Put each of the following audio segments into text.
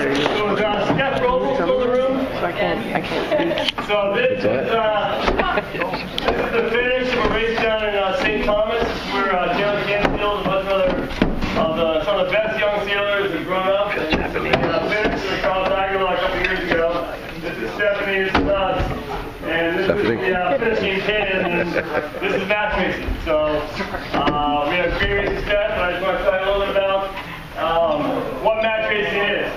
So Steph Robles still in the room? I can't speak. So this is the finish of a race down in St. Thomas, where Taylor Canfield and a bunch of some of the best young sailors have grown up. And finished in Charles Aguilar a couple years ago. This is Stephanie, this is us, and this is the finishing pin, and this is match racing. So we have great racing Steph, but I just want to tell you a little bit about what match racing is.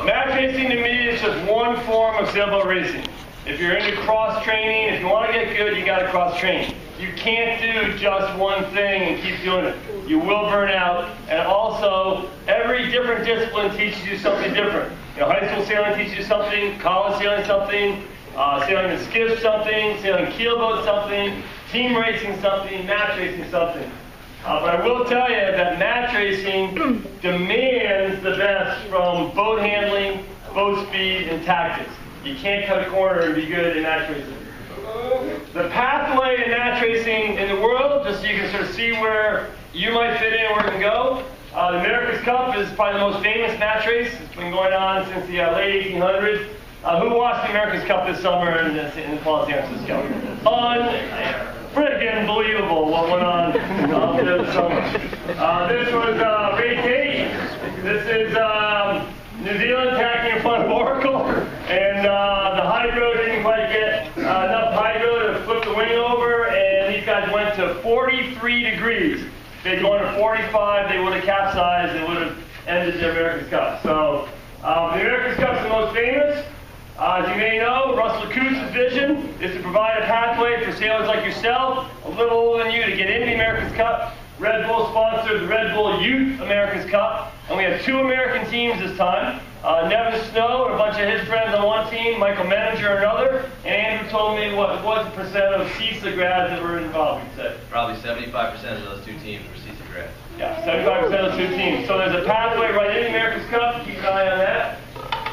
Match racing to me is just one form of sailboat racing. If you're into cross training, if you want to get good, you got to cross train. You can't do just one thing and keep doing it. You will burn out, and also every different discipline teaches you something different. You know, high school sailing teaches you something, college sailing something, sailing in skiff something, sailing keelboat something, team racing something, match racing something. But I will tell you that match racing demands the best from boat handling, boat speed, and tactics. You can't cut a corner and be good in match racing. The pathway in match racing in the world, just so you can sort of see where you might fit in and where it can go. The America's Cup is probably the most famous match race. It's been going on since the late 1800s. Who watched the America's Cup this summer in San Francisco? Friggin' believable what went on this summer. This was race 8. This is New Zealand tacking in front of Oracle, and the hydro didn't quite get enough hydro to flip the wing over, and these guys went to 43 degrees. If they'd gone to 45, they would have capsized and would have ended the America's Cup. So the America's Cup is the most famous. As you may know, Russell Coots's vision is to provide a pathway for sailors like yourself, a little older than you, to get into the America's Cup. Red Bull sponsored the Red Bull Youth America's Cup, and we have 2 American teams this time. Nevin Snow and a bunch of his friends on one team, Michael Meninger another, and Andrew told me what was the percent of CISA grads that were involved, he said. Probably 75% of those 2 teams were CISA grads. Yeah, 75% of those 2 teams. So there's a pathway right in the America's Cup. Keep an eye on that.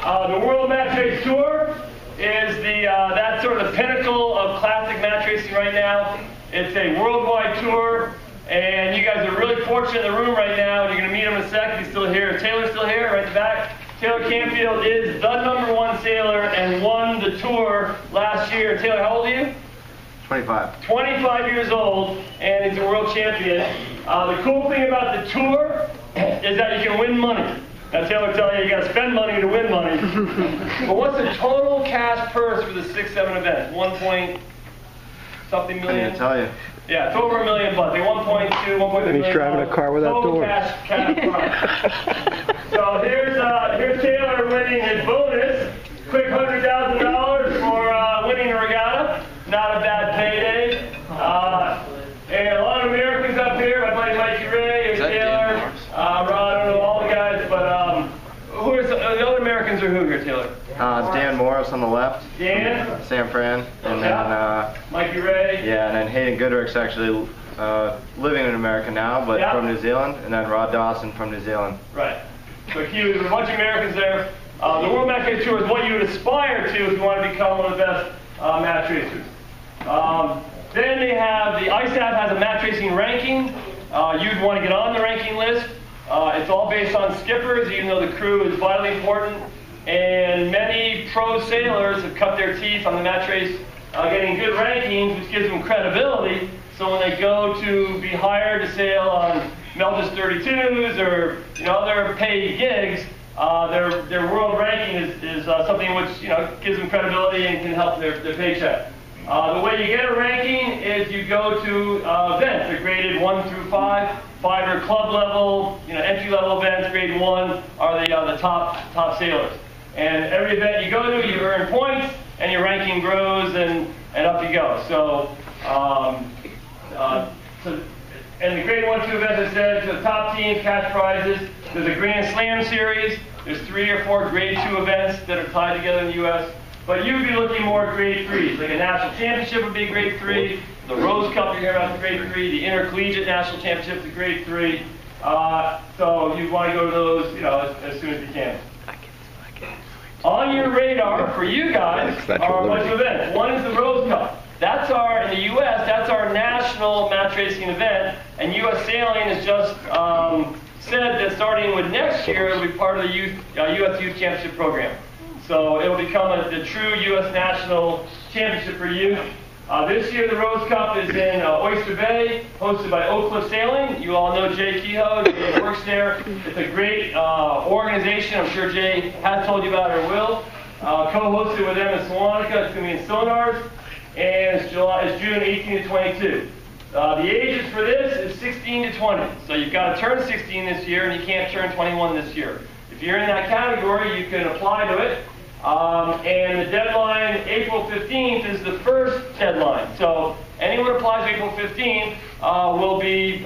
The World Match Race Tour is that's sort of the pinnacle of classic match racing right now. It's a worldwide tour, and you guys are really fortunate in the room right now. You're going to meet him in a second. He's still here. Taylor's still here, right in the back. Taylor Canfield is the #1 sailor and won the tour last year. Taylor, how old are you? 25. 25 years old, and he's a world champion. The cool thing about the tour is that you can win money. Now Taylor will tell you got to spend money to win money. But what's the total cash purse for the 6-7 event? 1 point something million? I can tell you. Yeah, it's over $1 million. They 1.2, 1.3 million. And he's driving a car without total doors. Cash prize. So here's Taylor winning his bonus. Quick $100,000 for winning the regatta. Not a bad payday. And a lot of Americans up here. My buddy Mikey Ray, here's Taylor, Rod, I don't know all the guys, but who are the other Americans are who here, Taylor? Dan Morris on the left. Dan. Sam Fran. And then Mikey Ray. Yeah, and then Hayden Goodrick's actually living in America now, but from New Zealand. And then Rod Dawson from New Zealand. Right. So huge. There's a bunch of Americans there. The World Match Race Tour is what you would aspire to if you want to become one of the best match racers. Then they have, the ISAF has a match racing ranking. You'd want to get on the ranking list. It's all based on skippers, even though the crew is vitally important. And many pro sailors have cut their teeth on the match race getting good rankings, which gives them credibility. So when they go to be hired to sail on Meltis 32s or other paid gigs, their world ranking is something which gives them credibility and can help their paycheck. The way you get a ranking is you go to events. They're graded 1 through 5. 5 are club level, entry level events. Grade 1 are the top sailors. And every event you go to, you earn points, and your ranking grows, and up you go. So, and the grade 1, 2 events, I said, to the top teams, cash prizes. There's a Grand Slam series. There's 3 or 4 grade 2 events that are tied together in the U.S. But you'd be looking more at grade 3s. Like a national championship would be grade 3. The Rose Cup, you hear about, the grade 3. The Intercollegiate National Championship is grade 3. So you want to go to those, as soon as you can. On your radar for you guys are a bunch of events. One is the Rose Cup. That's in the U.S., that's our national match racing event, and U.S. Sailing is just said that starting with next year, it'll be part of the U.S. Youth Championship program. So it'll become the true U.S. National Championship for youth. This year, the Rose Cup is in Oyster Bay, hosted by Oak Cliff Sailing. You all know Jay Kehoe. Jay works there. It's a great organization. I'm sure Jay has told you about it or will. Co-hosted with them in Salonica. It's going to be in Sonars. And it's June 18 to 22. The ages for this is 16 to 20. So you've got to turn 16 this year, and you can't turn 21 this year. If you're in that category, you can apply to it. And the deadline, April 15th, is the first deadline. So anyone who applies April 15th will be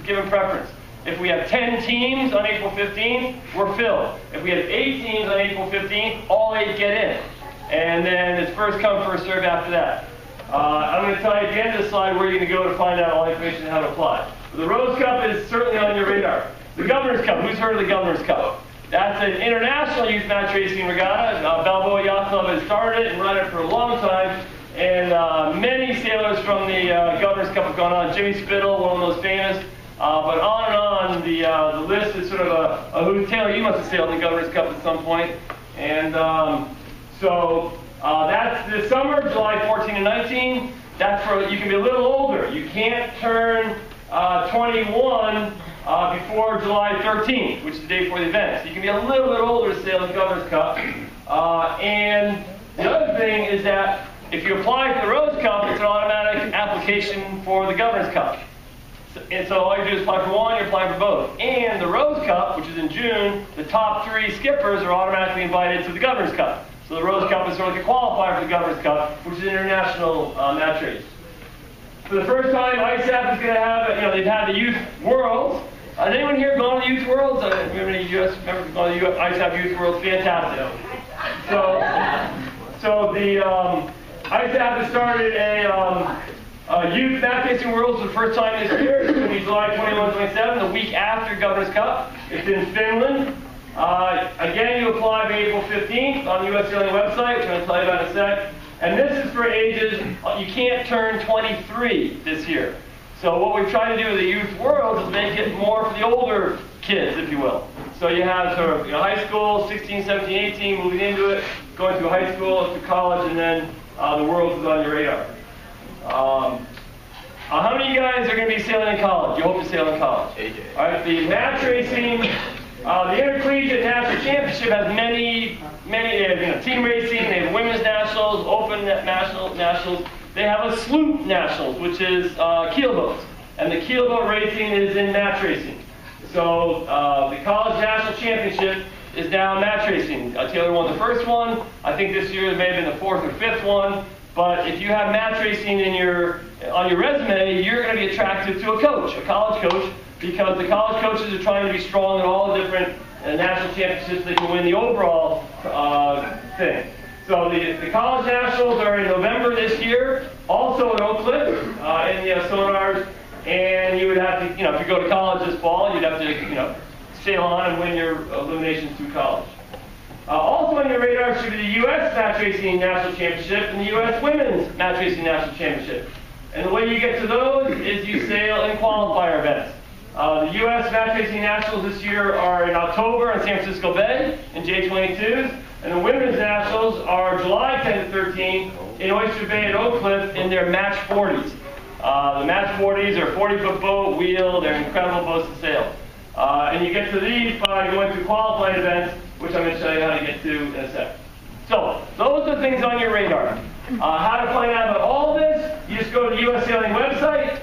given preference. If we have 10 teams on April 15th, we're filled. If we have 8 teams on April 15th, all 8 get in. And then it's first come, first served after that. I'm going to tell you at the end of the slide where you're going to go to find out all the information on how to apply. The Rose Cup is certainly on your radar. The Governor's Cup, who's heard of the Governor's Cup? That's an international youth match racing regatta. Balboa Yacht Club has started it and run it for a long time. And many sailors from the Governor's Cup have gone on. Jimmy Spittle, one of the most famous. But on and on, the list is sort of a who. Taylor, you must have sailed the Governor's Cup at some point. And so that's this summer, July 14 and 19. That's for, you can be a little older. You can't turn 21 before July 13th, which is the day before the event. So you can be a little bit older to sail the Governor's Cup. And the other thing is that if you apply for the Rose Cup, it's an automatic application for the Governor's Cup. And so all you do is apply for one, you apply for both. And the Rose Cup, which is in June, the top 3 skippers are automatically invited to the Governor's Cup. So the Rose Cup is sort of like a qualifier for the Governor's Cup, which is an international match race. For the first time, ISAF is going to have, they've had the Youth Worlds. Has anyone here gone to Youth Worlds? Remember any U.S. members gone to the ISAF Youth Worlds? Fantastic. So the ISAF has started a Youth Match Racing Worlds for the first time this year. It's going to be July 21-27, the week after Governor's Cup. It's in Finland. Again, you apply by April 15th on the U.S. Sailing website, which I'm going to tell you about in a sec. And this is for ages, you can't turn 23 this year. So what we've tried to do with the Youth World is make it more for the older kids, if you will. So you have sort of high school, 16, 17, 18, moving into it, going through high school, to college, and then the World is on your radar. How many of you guys are going to be sailing in college? You hope to sail in college? AJ. All right, the match racing, the Intercollegiate National Championship has many, they have team racing, they have women's nationals, open nationals. They have a sloop nationals, which is keelboats. And the keelboat racing is in match racing. So the College National Championship is now match racing. Taylor won the first one. I think this year it may have been the 4th or 5th one. But if you have match racing on your resume, you're going to be attractive to a coach, a college coach, because the college coaches are trying to be strong in all the different national championships. They can win the overall thing. So the college nationals are in November this year, also in Oak Cliff, in the Sonars, and you would have to, if you go to college this fall, you'd have to, sail on and win your eliminations through college. Also on your radar should be the U.S. Match Racing National Championship and the U.S. Women's Match Racing National Championship. And the way you get to those is you sail in qualifier events. The U.S. Match Racing Nationals this year are in October in San Francisco Bay in J22s. And the Women's Nationals are July 10 to 13 in Oyster Bay and Oak Cliff in their Match 40s. The Match 40s are 40-foot boat, wheel, they're incredible boats to sail. And you get to these by going through qualifying events, which I'm going to show you how to get to in a sec. So, those are the things on your radar. How to find out about all this, you just go to the U.S. Sailing website.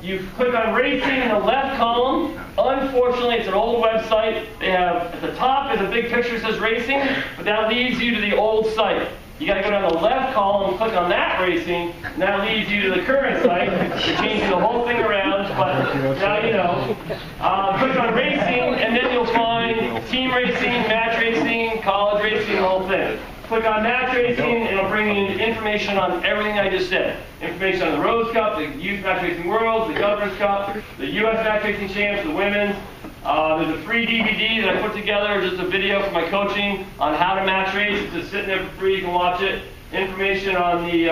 You click on racing in the left column. Unfortunately, it's an old website. They have, at the top is a big picture that says racing, but that leads you to the old site. You got to go down the left column, click on that racing, and that leads you to the current site. You're changing the whole thing around, but now you know. Click on racing, and then you'll find team racing, match racing, college racing, the whole thing. Click on match racing, and it'll bring you information on everything I just said. Information on the Rose Cup, the Youth Match Racing Worlds, the Governor's Cup, the U.S. Match Racing Champs, the Women's. There's a free DVD that I put together, just a video for my coaching on how to match race. It's just sitting there for free, you can watch it. Information on the,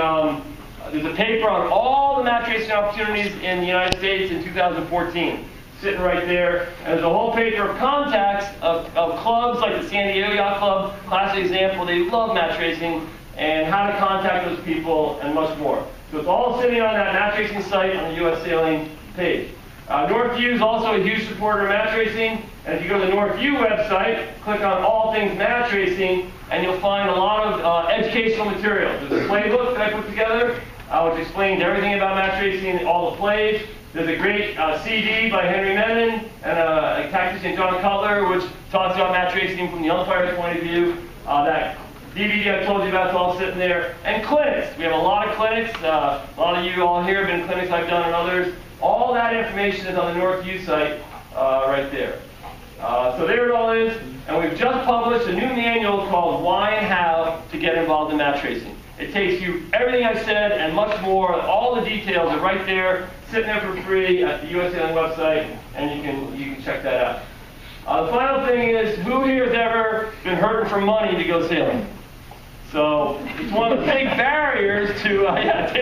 there's a paper on all the match racing opportunities in the United States in 2014. sitting right there. And there's a whole page of contacts of clubs like the San Diego Yacht Club, classic example. They love match racing, and how to contact those people, and much more. So it's all sitting on that match racing site on the U.S. Sailing page. Northview is also a huge supporter of match racing, and if you go to the Northview website, click on all things match racing, and you'll find a lot of educational material. There's a playbook that I put together, which explains everything about match racing, all the plays. There's a great CD by Henry Menon and a tactician John Cutler, which talks about match racing from the umpire's point of view. That DVD I told you about is all sitting there. And clinics. We have a lot of clinics. A lot of you all here have been in clinics I've done and others. All that information is on the Northview site right there. So there it all is. And we've just published a new manual called Why and How to Get Involved in Match Racing. It takes you everything I've said and much more. All the details are right there, sitting there for free at the US Sailing website, and you can check that out. The final thing is, who here has ever been hurting for money to go sailing? So it's one of the big barriers to, it's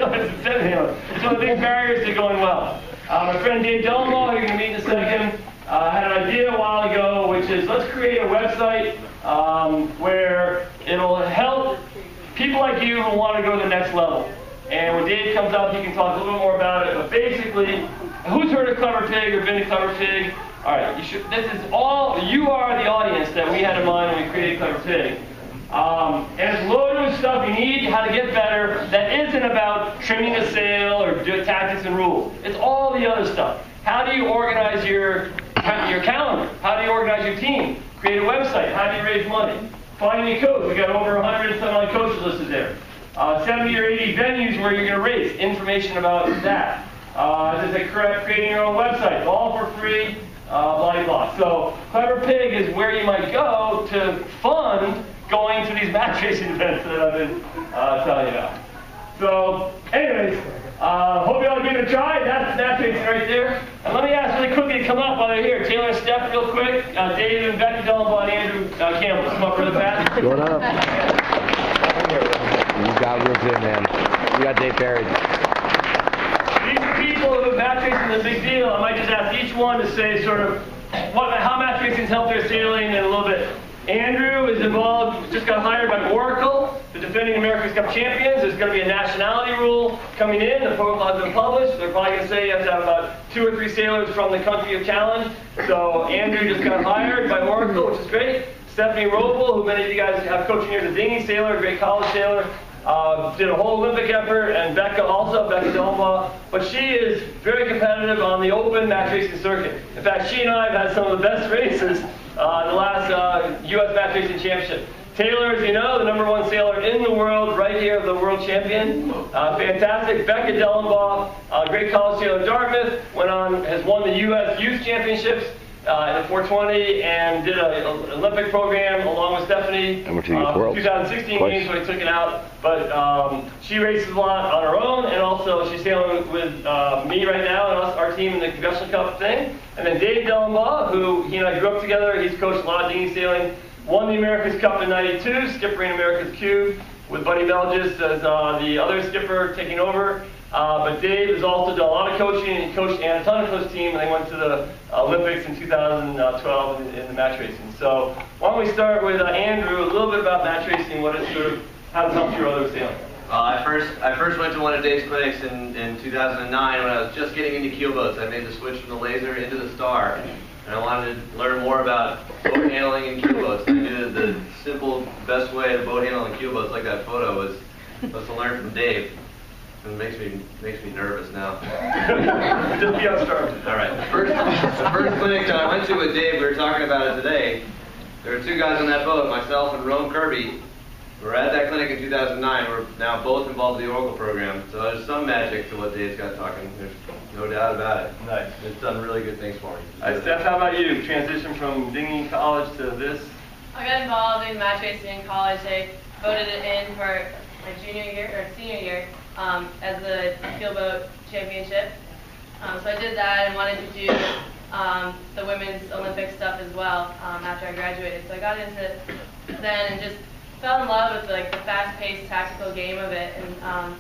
one of the big barriers to going well. My friend Dave Dellenbaugh, who you're going to meet in a second, had an idea a while ago, which is let's create a website where it'll help people like you who want to go to the next level. And when Dave comes up, he can talk a little bit more about it. But basically, who's heard of Clever Pig or been to Clever Pig? All right, you are the audience that we had in mind when we created Clever Pig. And it's loaded with stuff you need, how to get better, that isn't about trimming a sail or tactics and rules. It's all the other stuff. How do you organize your calendar? How do you organize your team? Create a website. How do you raise money? Finding a coach. We got over 100 some odd coaches listed there. 70 or 80 venues where you're going to race. Information about that. Creating your own website. All for free. Blah, blah. So Clever Pig is where you might go to fund going to these match racing events that I've been telling you about. So, anyways, hope you all give it a try. That's match racing right there. And let me ask really quickly to come up while they're here. Taylor and Steph, real quick. Dave and Becky Dellenbaugh and Andrew Campbell, come up really fast. Going up. You got roots in, man. You got Dave Perry. These are people who match racing is a big deal. I might just ask each one to say sort of how match racing's helped their sailing in a little bit. Andrew is involved, just got hired by Oracle, the defending America's Cup champions. There's going to be a nationality rule coming in. The protocol has been published. They're probably going to say you have to have about 2 or 3 sailors from the country of challenge. So Andrew just got hired by Oracle, which is great. Stephanie Roble, who many of you guys have coaching here, is a dinghy sailor, a great college sailor. Did a whole Olympic effort, and Becca Dellenbaugh, but she is very competitive on the open match racing circuit. In fact, she and I have had some of the best races in the last U.S. match racing championship. Taylor, as you know, the #1 sailor in the world, right here, the world champion. Fantastic. Becca Dellenbaugh, great college sailor at Dartmouth, has won the U.S. Youth Championships in the 420 and did an Olympic program along with Stephanie. And we're to the World 2016 games, so I took it out. But she races a lot on her own, and also she's sailing with me right now and our team in the Conventional Cup thing. And then Dave Dellenbaugh, who he and I grew up together. He's coached a lot of dinghy sailing. Won the America's Cup in '92, skippering America's Cube with Buddy Melgis as the other skipper taking over. But Dave has also done a lot of coaching, and he coached Anna Tunnicliffe's team, and they went to the Olympics in 2012 in the match racing. So why don't we start with Andrew, a little bit about match racing, how it's helped your other sailing. I first went to one of Dave's clinics in 2009 when I was just getting into keelboats. I made the switch from the laser into the Star, and I wanted to learn more about boat handling and keelboats. I knew that the simple, best way to boat handle in keelboats, like that photo, was to learn from Dave. It makes me nervous now. Just be unstarted. All right. The first clinic that I went to with Dave, we were talking about it today. There were 2 guys on that boat, myself and Rome Kirby. We were at that clinic in 2009. We're now both involved in the Oracle program. So there's some magic to what Dave's got talking. There's no doubt about it. Nice. It's done really good things for me. All right, Steph, how about you? Transition from dinghy college to this? I got involved in match racing in college. They voted it in for my senior year as the keelboat championship. So I did that and wanted to do the women's Olympic stuff as well after I graduated. So I got into it then and just fell in love with the fast-paced tactical game of it. And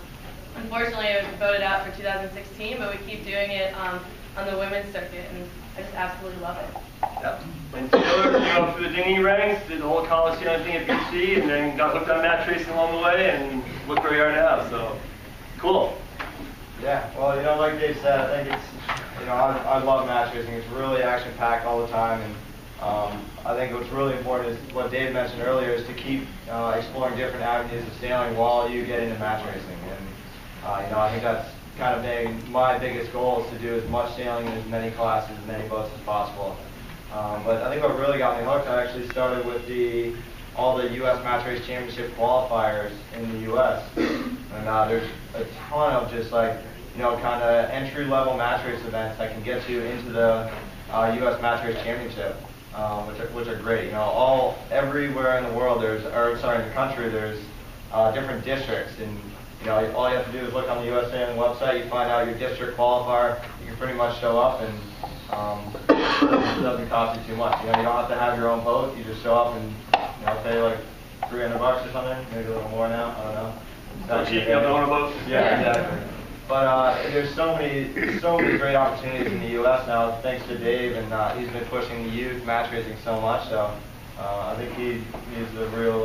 unfortunately, it was voted out for 2016, but we keep doing it on the women's circuit, and I just absolutely love it. Yep. And Taylor came up through the dinghy ranks, did the whole Coliseum thing at BC, and then got hooked on match racing along the way, and look where we are now. So, cool. Yeah, well, like Dave said, I think it's, I love match racing. It's really action-packed all the time, and I think what's really important is what Dave mentioned earlier, is to keep exploring different avenues of sailing while you get into match racing. And I think that's kind of been my biggest goal, is to do as much sailing in as many classes, as many boats as possible. But I think what really got me hooked, I actually started with all the U.S. Match Race Championship qualifiers in the U.S. And there's a ton of just kind of entry-level match race events that can get you into the U.S. Match Race Championship, which are great. Everywhere in the world, in the country, there's different districts, and all you have to do is look on the U.S. Sailing website. You find out your district qualifier. You can pretty much show up, and it doesn't cost you too much. You don't have to have your own boat. You just show up and pay like $300 or something, maybe a little more now. I don't know. So cheap, you have to own a boat. Yeah, exactly. But there's so many great opportunities in the U.S. now, thanks to Dave, and he's been pushing the youth match racing so much. So I think he's the real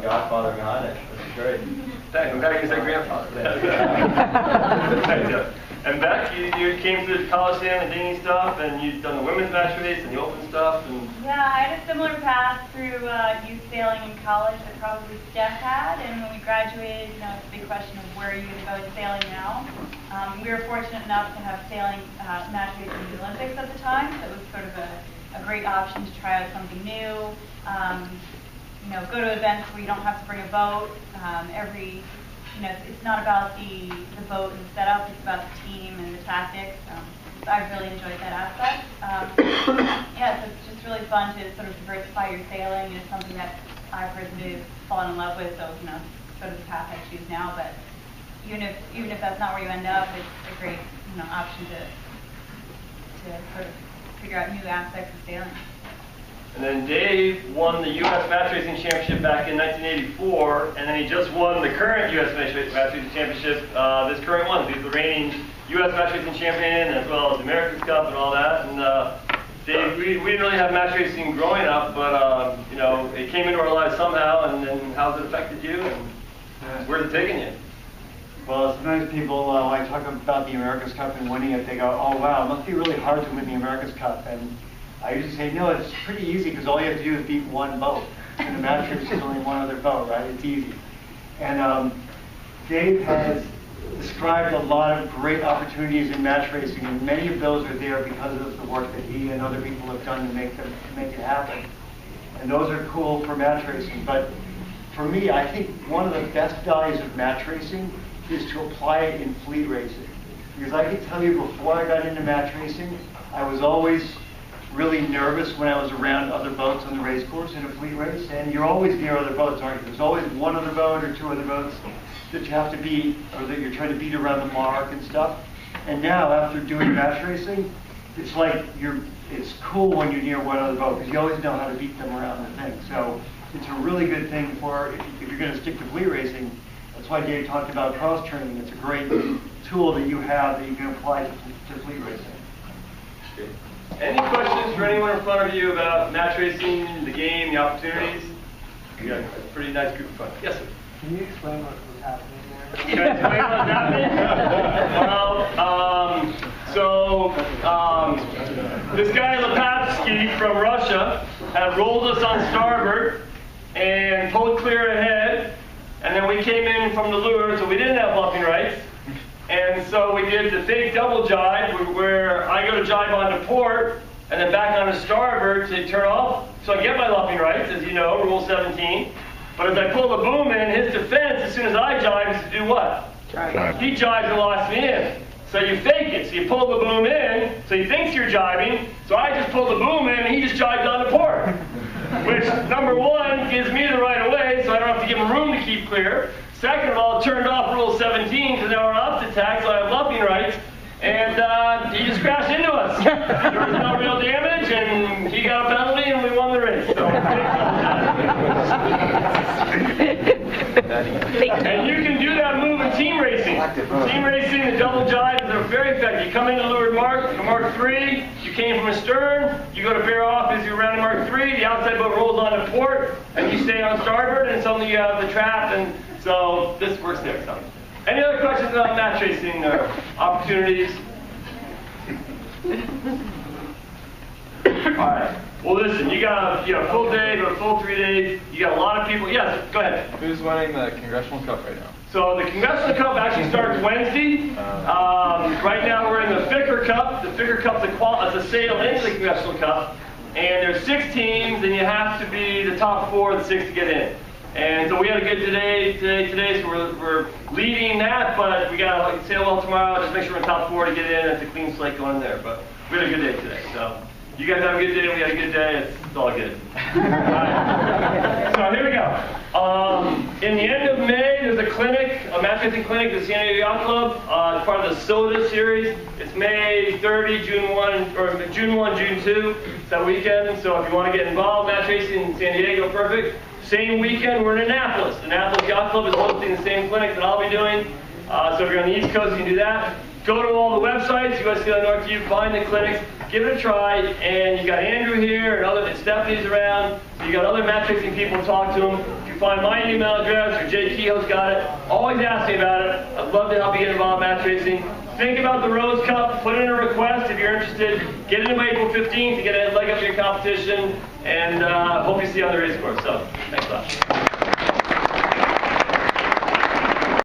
godfather behind it. Which is great. Thanks. I'm glad you said grandfather. Thanks, Jeff. And Beck, you came through the Coliseum and dinghy stuff, and you've done the women's match race and the open stuff. And yeah, I had a similar path through youth sailing in college that probably Steph had, and when we graduated, it's a big question of where are you going to go with sailing now. We were fortunate enough to have sailing match racing in the Olympics at the time, so it was sort of a great option to try out something new. Go to events where you don't have to bring a boat. It's not about the boat and the setup, it's about the team and the tactics. So I've really enjoyed that aspect. So it's just really fun to sort of diversify your sailing. It's something that I've personally fallen in love with, so sort of the path I choose now. But even if that's not where you end up, it's a great option to sort of figure out new aspects of sailing. And then Dave won the U.S. Match Racing Championship back in 1984, and then he just won the current U.S. Match Racing Championship, this current one. He's the reigning U.S. Match Racing Champion, as well as the America's Cup and all that. And Dave, we didn't really have match racing growing up, but it came into our lives somehow, and then how's it affected you, and where's it taking you? Well, sometimes people, when I talk about the America's Cup and winning it, they go, oh wow, it must be really hard to win the America's Cup. And I usually say, no, it's pretty easy, because all you have to do is beat one boat. And the match race is only one other boat, right? It's easy. And Dave has described a lot of great opportunities in match racing, and many of those are there because of the work that he and other people have done to make it happen. And those are cool for match racing. But for me, I think one of the best values of match racing is to apply it in fleet racing. Because I can tell you, before I got into match racing, I was always really nervous when I was around other boats on the race course in a fleet race, and you're always near other boats, aren't you? There's always one other boat or two other boats that you have to beat, or that you're trying to beat around the mark and stuff. And now, after doing match racing, it's like it's cool when you're near one other boat, because you always know how to beat them around the thing. So it's a really good thing for, if you're going to stick to fleet racing. That's why Dave talked about cross training. It's a great tool that you have that you can apply to fleet racing. Any questions for anyone in front of you about match racing, the game, the opportunities? We got a pretty nice group of fun. Yes, sir. Can you explain what was happening there? Can I explain what's happening? This guy Lepavsky from Russia had rolled us on starboard and pulled clear ahead, and then we came in from the lure, so we didn't have luffing rights. And so we did the fake double jibe, where I go to jibe onto port, and then back onto starboard to turn off, so I get my luffing rights, as you know, Rule 17. But as I pull the boom in, his defense, as soon as I jibe, is to do what? He jibes and locks me in. So you fake it, so you pull the boom in, so he thinks you're jibing, so I just pull the boom in, and he just jibes onto port. Which, number one, gives me the right of way, so I don't have to give him room to keep clear. Second of all, it turned off Rule 17, because now we're off the tack, so I have luffing rights, and he just crashed into us. There was no real damage, and he got a penalty, and we won the race. So, and you can do that move in team racing. active, huh? Team racing, the double jive, they're very effective. You come into leeward mark, Mark 3, you came from astern, you go to bear off as you round Mark 3, the outside boat rolls onto port, and you stay on starboard, and suddenly you have the trap, and so this works there. So. Any other questions about match racing or opportunities? Alright. Well, listen, you got a full day, but a full 3 days. You got a lot of people. Yes, go ahead. Who's winning the Congressional Cup right now? So the Congressional Cup actually starts Wednesday. Right now we're in the Ficker Cup. The Ficker Cup's a sail into the Congressional Cup. And there's 6 teams, and you have to be the top 4 of the 6 to get in. And so we had a good today, so we're leading that, but we got to sail well tomorrow. Just make sure we're in top 4 to get in. It's a clean slate going there. But we had a good day today. So you guys have a good day. We had a good day. It's all good. Right. So here we go. In the end of May, there's a clinic, a match racing clinic at the San Diego Yacht Club. It's part of the SOTA series. It's May 30, June 1, or June 1, June 2. It's that weekend. So if you want to get involved, match racing in San Diego, perfect. Same weekend, we're in Annapolis. Annapolis Yacht Club is hosting the same clinic that I'll be doing. So if you're on the East Coast, you can do that. Go to all the websites, USCLA North U, find the clinics, give it a try, and you got Andrew here, and Stephanie's around, so you got other match racing people to talk to them. If you find my email address, or Jay Kehoe's got it, always ask me about it. I'd love to help you get involved in match racing. Think about the Rose Cup, put in a request if you're interested, get into April 15th to get a leg up in your competition, and hope you see you on the race course. So, thanks a lot.